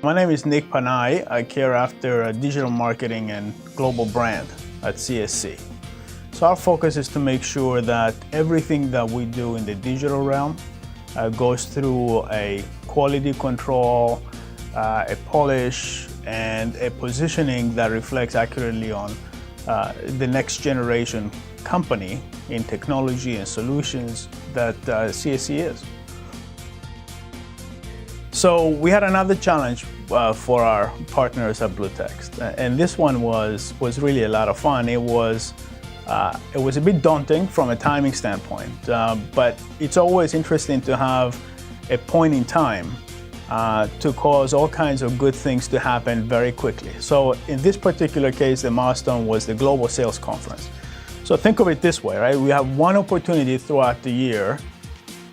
My name is Nick Panay. I care after digital marketing and global brand at CSC. So our focus is to make sure that everything that we do in the digital realm goes through a quality control, a polish, and a positioning that reflects accurately on the next generation company in technology and solutions that CSC is. So we had another challenge for our partners at Bluetext, and this one was really a lot of fun. It was a bit daunting from a timing standpoint, but it's always interesting to have a point in time to cause all kinds of good things to happen very quickly. So in this particular case, the milestone was the Global Sales Conference. So think of it this way, right? We have one opportunity throughout the year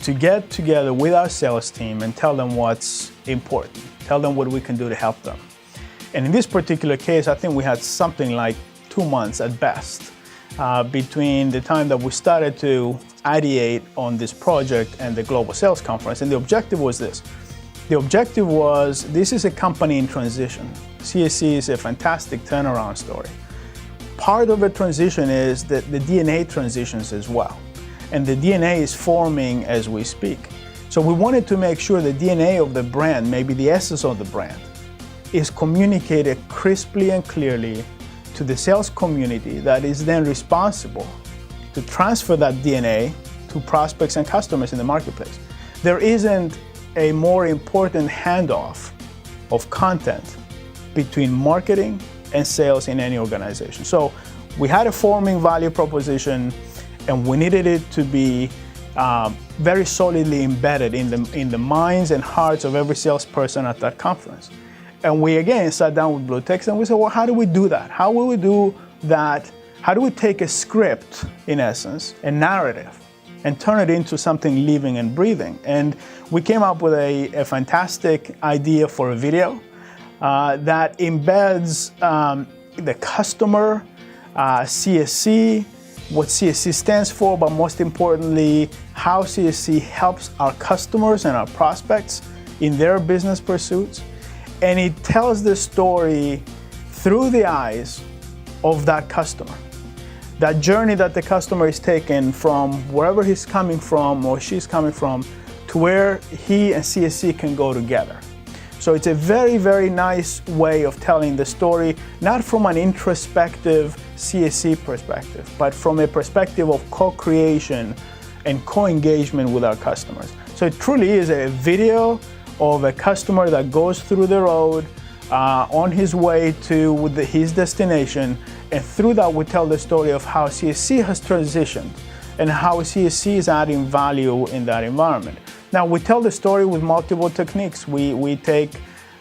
to get together with our sales team and tell them what's important, tell them what we can do to help them. And in this particular case, I think we had something like 2 months at best between the time that we started to ideate on this project and the Global Sales Conference. And the objective was this. The objective was, this is a company in transition. CSC is a fantastic turnaround story. Part of the transition is that the DNA transitions as well. And the DNA is forming as we speak. So we wanted to make sure the DNA of the brand, maybe the essence of the brand, is communicated crisply and clearly to the sales community that is then responsible to transfer that DNA to prospects and customers in the marketplace. There isn't a more important handoff of content between marketing and sales in any organization. So we had a forming value proposition, and we needed it to be very solidly embedded in the minds and hearts of every salesperson at that conference. And we again sat down with Bluetext and we said, well, how do we do that? How will we do that? How do we take a script, in essence, a narrative, and turn it into something living and breathing? And we came up with a fantastic idea for a video that embeds the customer, CSC, what CSC stands for, but most importantly, how CSC helps our customers and our prospects in their business pursuits. And it tells the story through the eyes of that customer. That journey that the customer is taking from wherever he's coming from or she's coming from to where he and CSC can go together. So it's a very, very nice way of telling the story, not from an introspective CSC perspective, but from a perspective of co-creation and co-engagement with our customers. So it truly is a video of a customer that goes through the road on his way to his destination, and through that we tell the story of how CSC has transitioned and how CSC is adding value in that environment. Now, we tell the story with multiple techniques. We take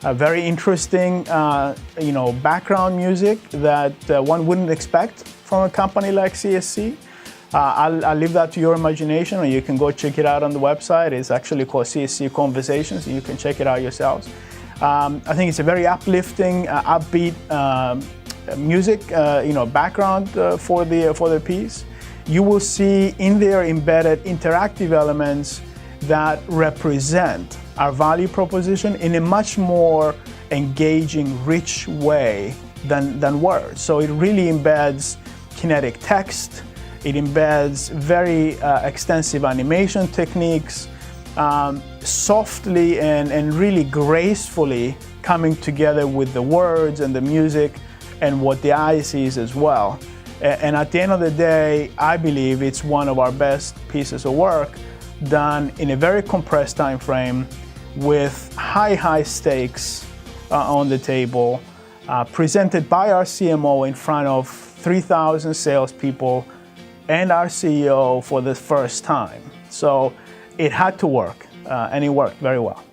a very interesting background music that one wouldn't expect from a company like CSC. I'll leave that to your imagination, or you can go check it out on the website. It's actually called CSC Conversations, and you can check it out yourselves. I think it's a very uplifting, upbeat music, background for the piece. You will see in there embedded interactive elements that represent our value proposition in a much more engaging, rich way than words. So it really embeds kinetic text. It embeds very extensive animation techniques, softly and really gracefully coming together with the words and the music and what the eye sees as well. And at the end of the day, I believe it's one of our best pieces of work done in a very compressed time frame with high stakes on the table, presented by our CMO in front of 3,000 salespeople and our CEO for the first time. So it had to work, and it worked very well.